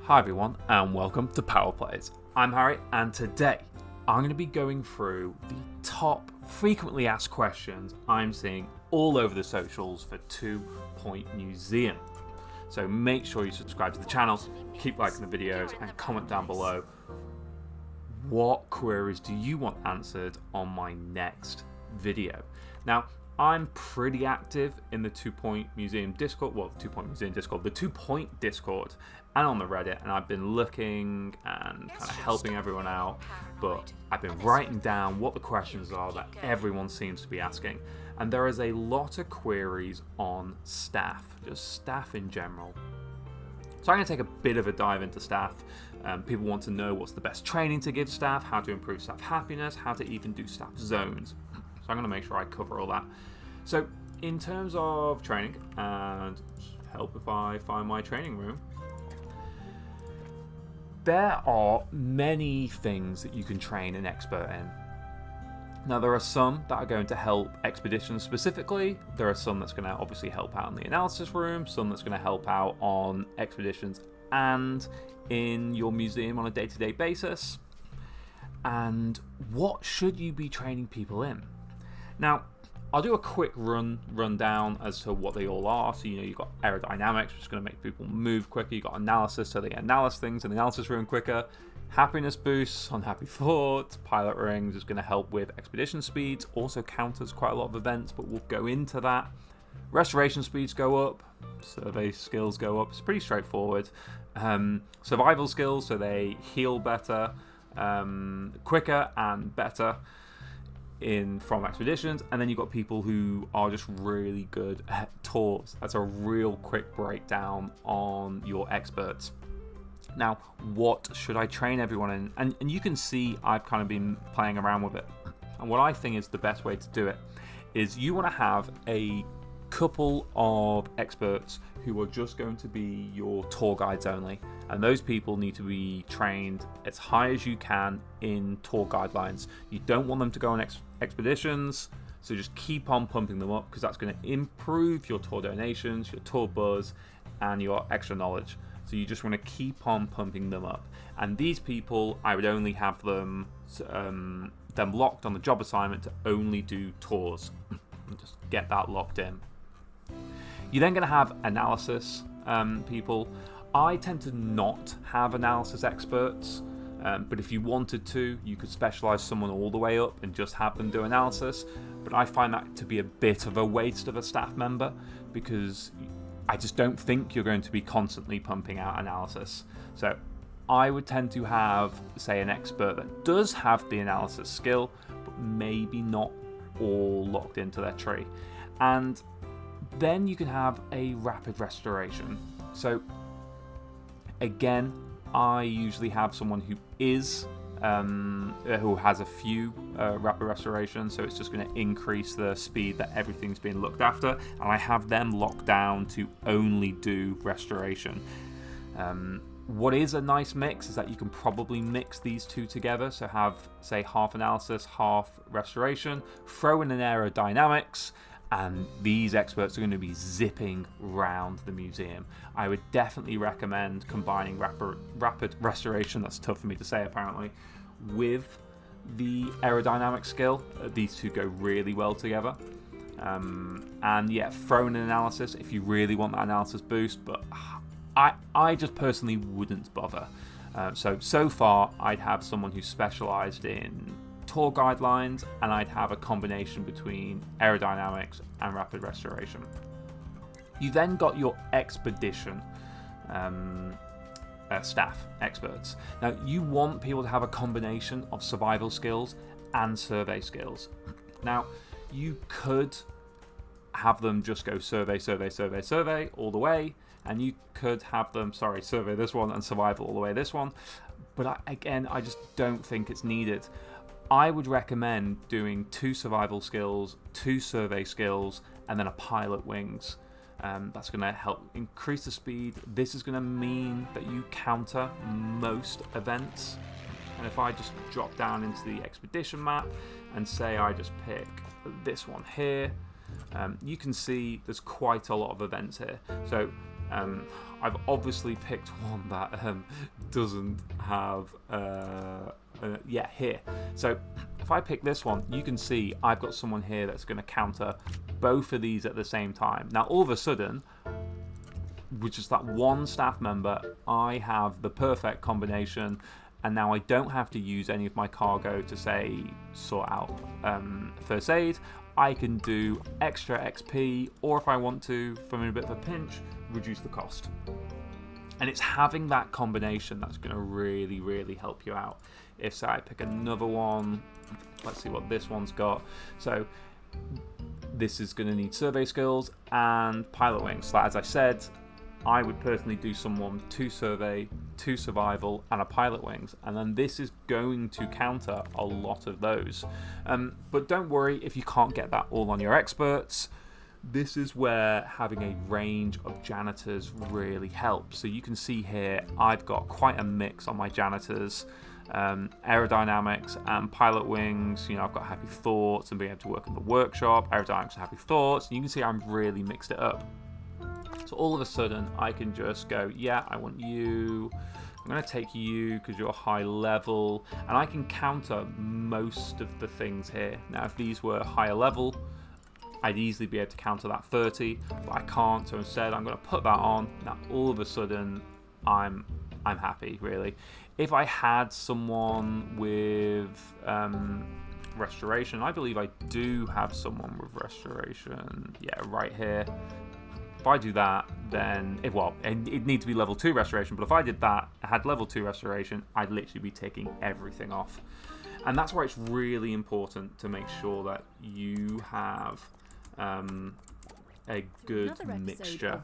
Hi everyone and welcome to Power Plays. I'm Harry and today I'm going to be going through the top frequently asked questions I'm seeing all over the socials for 2 Point Museum. So make sure you subscribe to the channel, keep liking the videos and comment down below what queries do you want answered on my next video. Now I'm pretty active in the 2 Point Museum Discord, well, 2 Point Museum Discord, the 2 Point Discord, and on the Reddit, and I've been looking and kind of helping everyone out, but I've been writing down what the questions are that everyone seems to be asking, and there is a lot of queries on staff, just staff in general. So I'm going to take a bit of a dive into staff. People want to know what's the best training to give staff, how to improve staff happiness, how to even do staff zones. So I'm going to make sure I cover all that. So in terms of training, and help if I find my training room, there are many things that you can train an expert in. Now there are some that are going to help expeditions specifically, there are some that's going to obviously help out in the analysis room, some that's going to help out on expeditions and in your museum on a day-to-day basis. And what should you be training people in? Now, I'll do a quick rundown as to what they all are. So, you've got aerodynamics, which is going to make people move quicker. You've got analysis, so they analyze things in the analysis room quicker. Happiness boosts, unhappy thoughts. Pilot rings is going to help with expedition speeds. Also counters quite a lot of events, but we'll go into that. Restoration speeds go up. Survey skills go up. It's pretty straightforward. Survival skills, so they heal better, quicker and better from expeditions. And then you've got people who are just really good at tours. That's a real quick breakdown on your experts. Now, what should I train everyone in? And you can see I've kind of been playing around with it. And what I think is the best way to do it is you want to have a couple of experts who are just going to be your tour guides only, and those people need to be trained as high as you can in tour guidelines. You don't want them to go on expeditions, so just keep on pumping them up, because that's going to improve your tour donations, your tour buzz, and your extra knowledge. So you just want to keep on pumping them up. And these people, I would only have them locked on the job assignment to only do tours. Just get that locked in. You're then going to have analysis people. I tend to not have analysis experts, but if you wanted to, you could specialize someone all the way up and just have them do analysis. But I find that to be a bit of a waste of a staff member, because I just don't think you're going to be constantly pumping out analysis. So I would tend to have, say, an expert that does have the analysis skill, but maybe not all locked into their tree. And then you can have a rapid restoration. So again, I usually have someone who has a few rapid restorations, so it's just going to increase the speed that everything's being looked after, and I have them locked down to only do restoration. What is a nice mix is that you can probably mix these two together, so have, say, half analysis, half restoration, throw in an aerodynamics, and these experts are going to be zipping around the museum. I would definitely recommend combining rapid restoration, that's tough for me to say apparently, with the aerodynamic skill. These two go really well together. And yeah, throw in an analysis if you really want that analysis boost, but I just personally wouldn't bother. So far, I'd have someone who's specialised in tour guidelines, and I'd have a combination between aerodynamics and rapid restoration. You then got your expedition staff experts. Now, you want people to have a combination of survival skills and survey skills. Now, you could have them just go survey all the way, and you could have them, survey this one and survival all the way this one. But I just don't think it's needed. I would recommend doing 2 survival skills, 2 survey skills, and then a pilot wings. That's going to help increase the speed. This is going to mean that you counter most events. And if I just drop down into the expedition map and say I just pick this one here, you can see there's quite a lot of events here. So I've obviously picked one that doesn't have here. So if I pick this one, you can see I've got someone here that's going to counter both of these at the same time. Now all of a sudden, with just that one staff member, I have the perfect combination, and now I don't have to use any of my cargo to, say, sort out first aid. I can do extra XP, or if I want to, from a bit of a pinch, reduce the cost. And it's having that combination that's going to really, really help you out. If, say, I pick another one, let's see what this one's got. So this is going to need survey skills and pilot wings. So as I said, I would personally do someone 2 survey, 2 survival, and a pilot wings, and then this is going to counter a lot of those. But don't worry if you can't get that all on your experts. This is where having a range of janitors really helps. So you can see here, I've got quite a mix on my janitors. Aerodynamics and pilot wings, I've got happy thoughts and being able to work in the workshop, aerodynamics and happy thoughts, and you can see I'm really mixed it up. So all of a sudden, I can just go, yeah, I want you. I'm going to take you because you're high level. And I can counter most of the things here. Now, if these were higher level, I'd easily be able to counter that 30. But I can't. So instead, I'm going to put that on. Now, all of a sudden, I'm happy, really. If I had someone with restoration, I believe I do have someone with restoration. Yeah, right here. If I do that, then it needs to be level 2 restoration, but if I did that, I had level 2 restoration, I'd literally be taking everything off. And that's why it's really important to make sure that you have a good mixture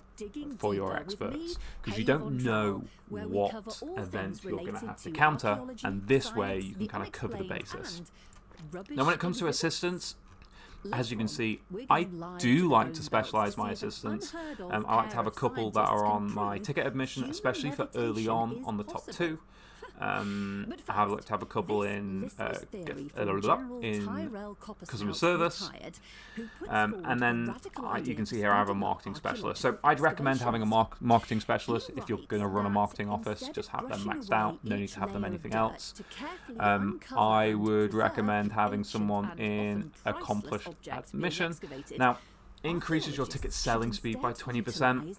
for your experts, because you don't know what events you're going to have to counter, and this way you can kind of cover the basis. Now when it comes to assistants, as you can see, I do like to specialise my assistants. I like to have a couple that are on my ticket admission, especially for early on the top 2. I like to have a couple in customer service, and then you can see here I have a marketing specialist. So I'd recommend having a marketing specialist if you're going to run a marketing office. Just have them maxed out, no need to have them anything else. I would recommend having someone in accomplished admission. Now, increases your ticket selling speed by 20%.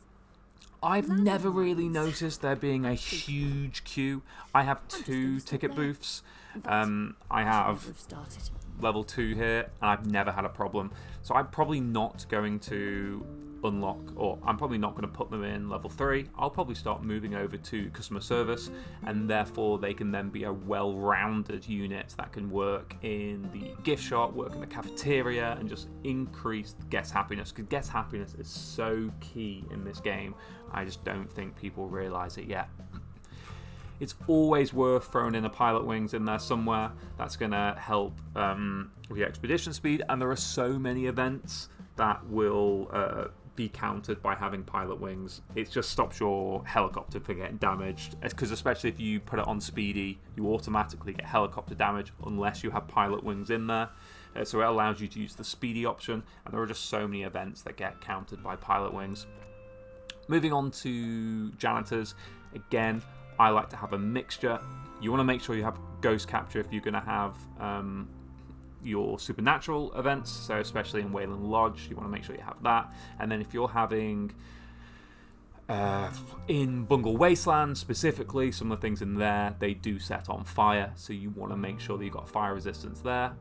I've never really noticed there being a huge queue. I have 2 ticket booths. I have level 2 here, and I've never had a problem. So I'm probably not going to unlock, or I'm probably not going to put them in level 3. I'll probably start moving over to customer service, and therefore they can then be a well-rounded unit that can work in the gift shop, work in the cafeteria, and just increase guest happiness, because guest happiness is so key in this game. I just don't think people realise it yet. It's always worth throwing in a pilot wings in there somewhere. That's going to help with your expedition speed, and there are so many events that will be countered by having pilot wings. It just stops your helicopter from getting damaged, because especially if you put it on speedy, you automatically get helicopter damage unless you have pilot wings in there. So it allows you to use the speedy option, and there are just so many events that get countered by pilot wings. Moving on to janitors, again, I like to have a mixture. You want to make sure you have ghost capture if you're going to have your supernatural events, so especially in Wayland Lodge, you want to make sure you have that. And then if you're having in Bungle Wasteland specifically, some of the things in there, they do set on fire, so you want to make sure that you've got fire resistance there.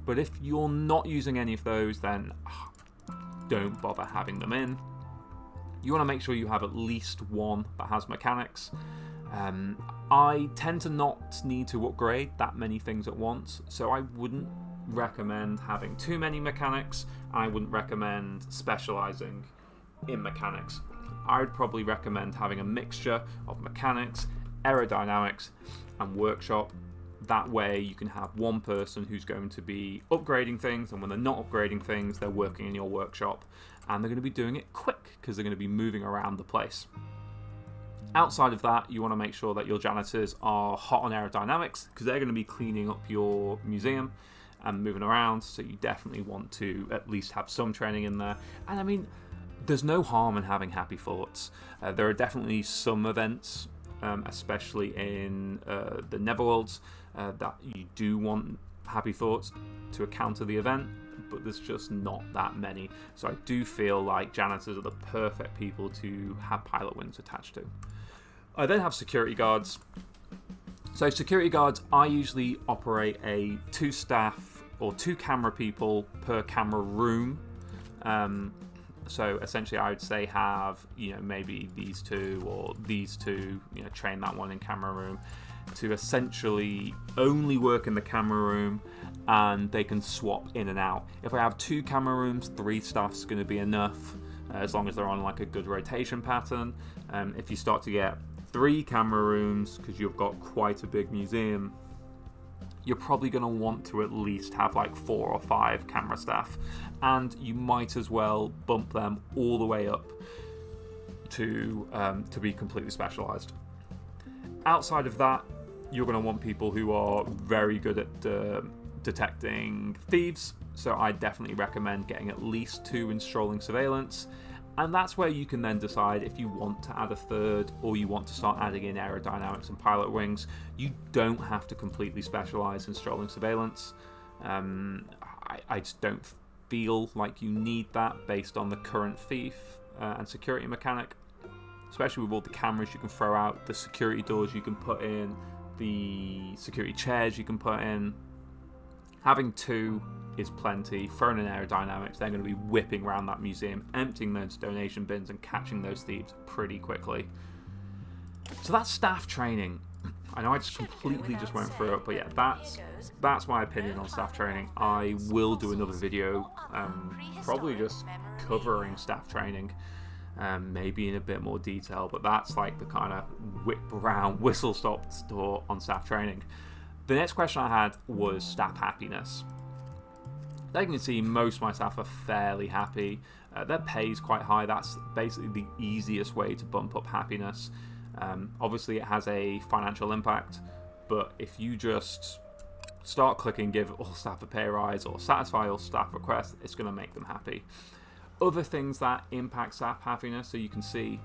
But if you're not using any of those, then don't bother having them in. You want to make sure you have at least one that has mechanics. I tend to not need to upgrade that many things at once, so I wouldn't recommend having too many mechanics. I wouldn't recommend specialising in mechanics. I would probably recommend having a mixture of mechanics, aerodynamics, and workshop. That way you can have one person who's going to be upgrading things, and when they're not upgrading things, they're working in your workshop, and they're going to be doing it quick because they're going to be moving around the place. Outside of that, you want to make sure that your janitors are hot on aerodynamics, because they're going to be cleaning up your museum and moving around, so you definitely want to at least have some training in there. And I mean, there's no harm in having happy thoughts. There are definitely some events, especially in the Neverworlds, that you do want happy thoughts to counter the event, but there's just not that many. So I do feel like janitors are the perfect people to have pilot wings attached to. I then have security guards. So security guards, I usually operate a 2 staff or 2 camera people per camera room. So essentially I would say have, maybe these 2 or these 2, train that one in camera room to essentially only work in the camera room, and they can swap in and out. If I have 2 camera rooms, 3 staff's going to be enough, as long as they're on like a good rotation pattern. If you start to get 3 camera rooms, because you've got quite a big museum, you're probably going to want to at least have like 4 or 5 camera staff, and you might as well bump them all the way up to be completely specialized. Outside of that, you're going to want people who are very good at detecting thieves, so I definitely recommend getting at least 2 in strolling surveillance. And that's where you can then decide if you want to add a 3rd, or you want to start adding in aerodynamics and pilot wings. You don't have to completely specialize in strolling surveillance. I just don't feel like you need that based on the current thief and security mechanic, especially with all the cameras you can throw out, the security doors you can put in, the security chairs you can put in. Having 2 is plenty. Throwing in aerodynamics, they're going to be whipping around that museum, emptying those donation bins and catching those thieves pretty quickly. So that's staff training. I know I just completely just went through it, but yeah, that's my opinion on staff training. I will do another video, probably just covering staff training, maybe in a bit more detail, but that's like the kind of whip around, whistle stop tour on staff training. The next question I had was staff happiness. As you can see, most of my staff are fairly happy. Their pay is quite high. That's basically the easiest way to bump up happiness. Obviously, it has a financial impact, but if you just start clicking give all staff a pay rise or satisfy all staff requests, it's going to make them happy. Other things that impact staff happiness, so you can see,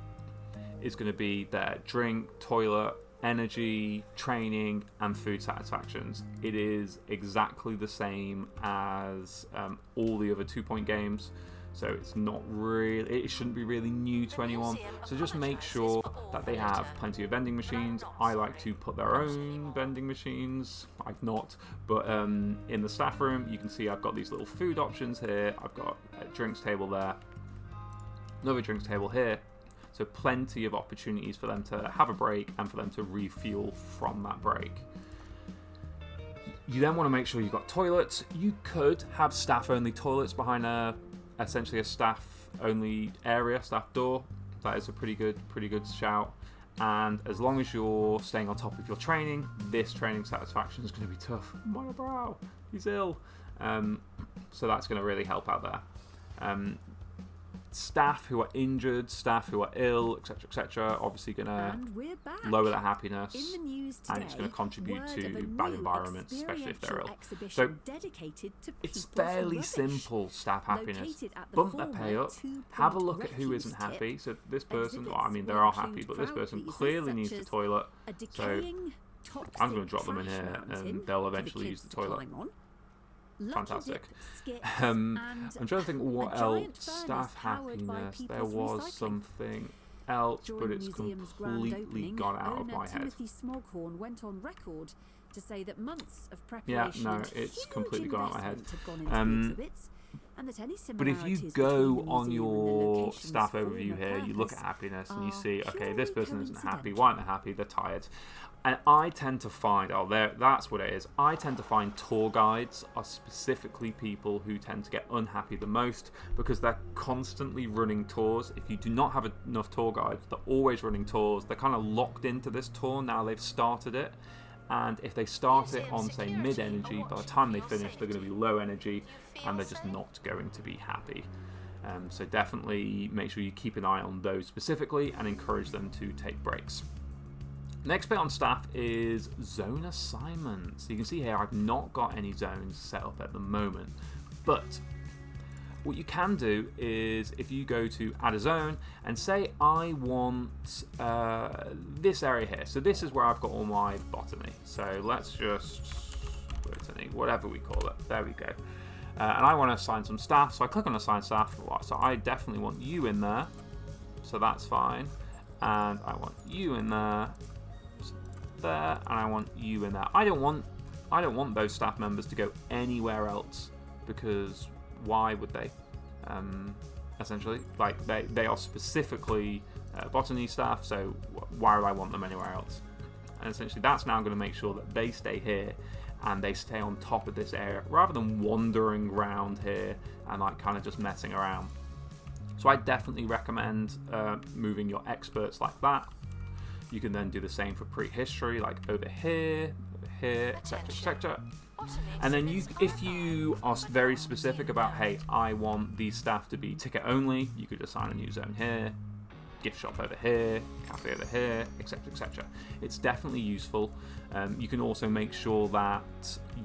is going to be their drink, toilet, energy, training, and food satisfactions. It is exactly the same as all the other 2-point games, so it's not really, it shouldn't be really new to anyone. So just make sure that they have plenty of vending machines. I like to put their own vending machines. I've not, but in the staff room you can see I've got these little food options here. I've got a drinks table there, another drinks table here. So plenty of opportunities for them to have a break and for them to refuel from that break. You then want to make sure you've got toilets. You could have staff-only toilets behind essentially a staff-only area, staff door. That is a pretty good shout. And as long as you're staying on top of your training, this training satisfaction is going to be tough. My brow, he's ill. So that's going to really help out there. Staff who are injured, staff who are ill, etc., obviously going to lower their happiness, and it's going to contribute to bad environments, especially if they're ill. So it's fairly simple staff happiness. Bump their pay up, have a look at who isn't happy. So this person, well, I mean, they are happy, but this person clearly needs the toilet. So I'm going to drop them in here, and they'll eventually use the toilet. Fantastic. I'm trying to think what else. Staff happiness. There was something else, but it's completely gone out of my head. Yeah, no, it's completely gone out of my head. But if you go on your staff overview here, you look at happiness and you see, okay, this person isn't happy. Why aren't they happy? They're tired. And I tend to find, that's what it is. I tend to find tour guides are specifically people who tend to get unhappy the most because they're constantly running tours. If you do not have enough tour guides, they're always running tours. They're kind of locked into this tour now they've started it. And if they start it on, say, mid-energy, by the time they finish, they're going to be low energy, and they're just not going to be happy. So definitely make sure you keep an eye on those specifically and encourage them to take breaks. Next bit on staff is zone assignments. So you can see here I've not got any zones set up at the moment, but what you can do is if you go to add a zone and say I want this area here. So this is where I've got all my botany. So let's just botany, whatever we call it. There we go. And I want to assign some staff. So I click on assign staff. So I definitely want you in there. So that's fine. And I want you in there. There, and I want you in there. I don't want those staff members to go anywhere else, because why would they? Essentially, like they are specifically botany staff, so why would I want them anywhere else? And essentially that's now going to make sure that they stay here and they stay on top of this area rather than wandering around here and like kind of just messing around. So I definitely recommend moving your experts like that. You can then do the same for prehistory, like over here, etc, etc. And then if you are very specific about, hey, I want these staff to be ticket only, you could assign a new zone here, gift shop over here, cafe over here, etc, etc. It's definitely useful. You can also make sure that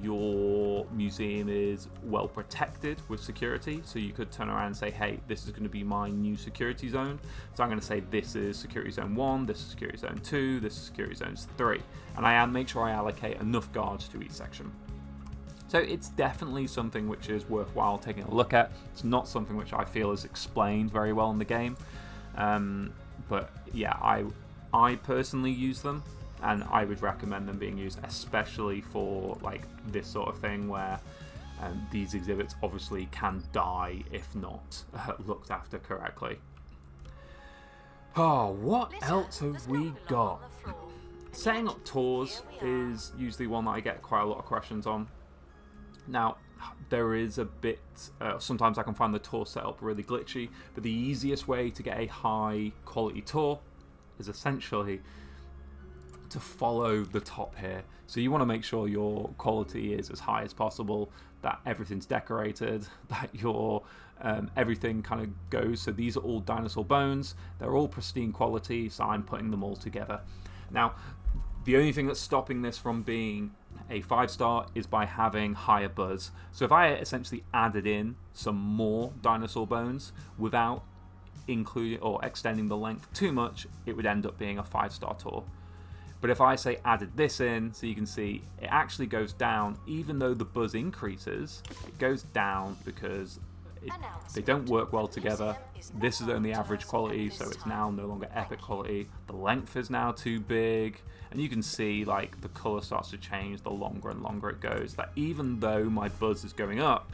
your museum is well protected with security. So you could turn around and say, hey, this is going to be my new security zone. So I'm going to say this is security zone 1, this is security zone 2, this is security zone 3. And I make sure I allocate enough guards to each section. So it's definitely something which is worthwhile taking a look at. It's not something which I feel is explained very well in the game. But yeah, I personally use them, and I would recommend them being used, especially for like this sort of thing where these exhibits obviously can die if not looked after correctly. Oh, what else have we got? Setting up tours is usually one that I get quite a lot of questions on. Now, there is a bit, sometimes I can find the tour setup really glitchy, but the easiest way to get a high quality tour is essentially to follow the top here. So you want to make sure your quality is as high as possible, that everything's decorated, that your everything kind of goes. So these are all dinosaur bones, they're all pristine quality, so I'm putting them all together. Now, the only thing that's stopping this from being a 5-star is by having higher buzz. So if I essentially added in some more dinosaur bones without including or extending the length too much, it would end up being a 5-star tour. But if I say added this in, so you can see it actually goes down, even though the buzz increases, it goes down because they don't work well together. This is only average quality, so it's now no longer epic quality. The length is now too big, and you can see like the color starts to change the longer and longer it goes. That even though my buzz is going up,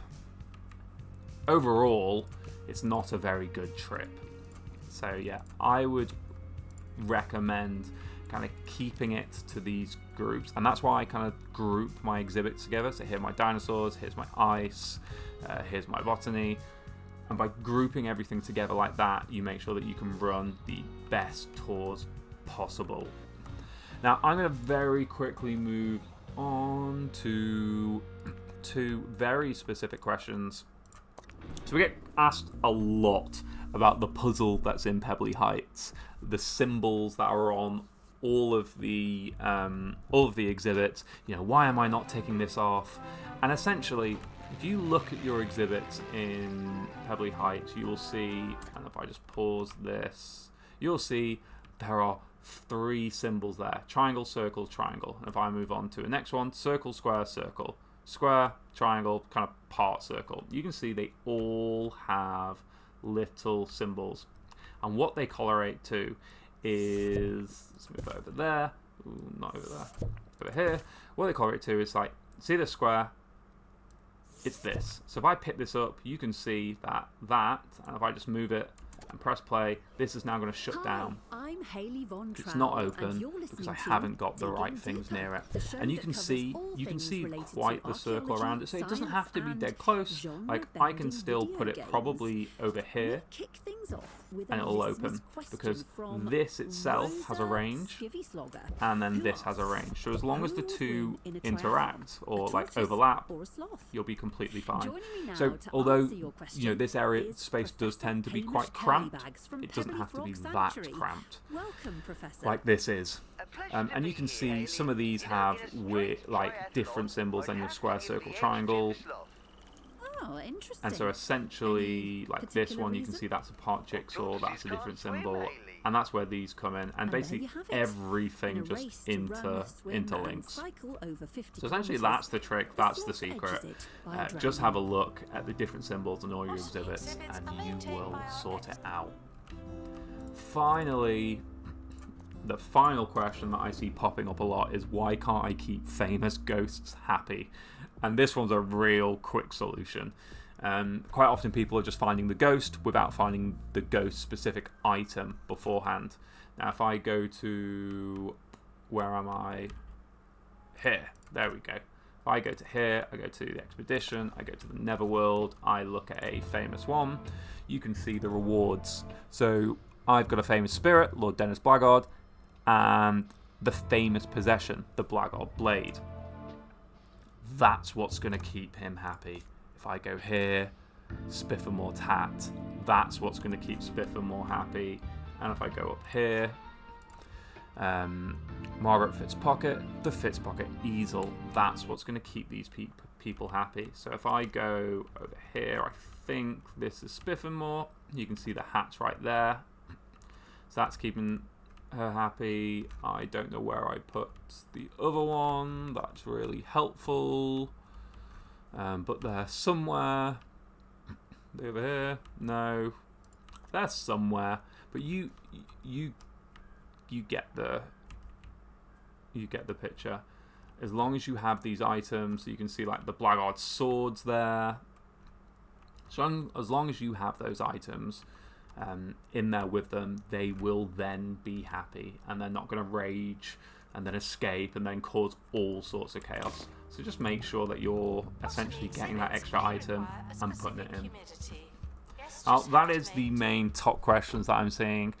overall it's not a very good trip. So yeah, I would recommend kind of keeping it to these groups, and that's why I kind of group my exhibits together. So here are my dinosaurs, here's my ice, here's my botany, and by grouping everything together like that, you make sure that you can run the best tours possible. Now I'm going to very quickly move on to two very specific questions. So we get asked a lot about the puzzle that's in Pebberley Heights, the symbols that are on all of the exhibits. You know, why am I not taking this off? And essentially, if you look at your exhibits in Pebberley Heights, you will see, and if I just pause this, you'll see there are 3 symbols there: triangle, circle, triangle. And if I move on to the next one, circle, square, circle, square, triangle, kind of part circle, you can see they all have little symbols, and what they correlate to is, let's move over there. Ooh, not over there, over here. What they correlate to is, like, see the square, it's this. So if I pick this up, you can see that, and if I just move it and press play, this is now going to shut down. I'm Hayley Von It's not open because I haven't got the right things near it. And you can see quite the circle around it. So it doesn't have to be dead close. Like, I can still put it probably over here and it'll open, because this itself has a range and then this has a range. So as long as the two interact or like overlap, you'll be completely fine. So although, you know, this area space does tend to be quite cramped, it doesn't have to be that cramped like this is. And you can see some of these have like different symbols than your square, circle, triangle. Oh, interesting. And so essentially, like this one, you can see that's a part jigsaw, that's a different symbol, and that's where these come in, and basically everything just interlinks. So essentially that's the trick, that's the secret. Just have a look at the different symbols and all your exhibits, and you will sort it out. Finally, the final question that I see popping up a lot is, why can't I keep famous ghosts happy? And this one's a real quick solution. Quite often people are just finding the ghost without finding the ghost specific item beforehand. Now if I go to, where am I? Here, there we go. If I go to here, I go to the expedition, I go to the Netherworld, I look at a famous one, you can see the rewards. So I've got a famous spirit, Lord Dennis Blackguard, and the famous possession, the Blackguard Blade. That's what's going to keep him happy. If I go here, Spiffamore Hat, that's what's going to keep Spiffamore happy. And if I go up here, Margaret Fitzpocket, the Fitzpocket Easel, that's what's going to keep these people happy. So if I go over here, I think this is Spiffamore, you can see the hat's right there. So that's keeping her happy. I don't know where I put the other one. That's really helpful. But they're somewhere. They're over here. No, they're somewhere. But you get the picture. As long as you have these items, you can see like the Blackguard swords there. So as long as you have those items in there with them, they will then be happy, and they're not going to rage and then escape and then cause all sorts of chaos. So just make sure that you're essentially getting that extra item and putting it in. Now, that is the main top questions that I'm seeing.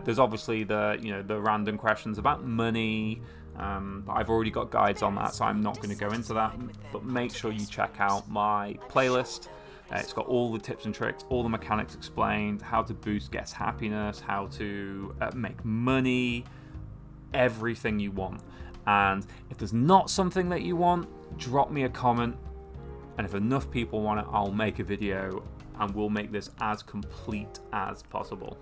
There's obviously the random questions about money. I've already got guides on that, so I'm not going to go into that. But make sure you check out my playlist. It's got all the tips and tricks, all the mechanics explained, how to boost guest happiness, how to make money, everything you want. And if there's not something that you want, drop me a comment. And if enough people want it, I'll make a video and we'll make this as complete as possible.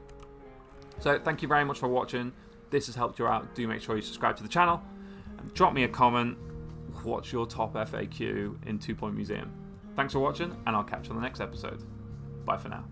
So thank you very much for watching. This has helped you out. Do make sure you subscribe to the channel and drop me a comment. What's your top FAQ in 2 Point Museum? Thanks for watching, and I'll catch you on the next episode. Bye for now.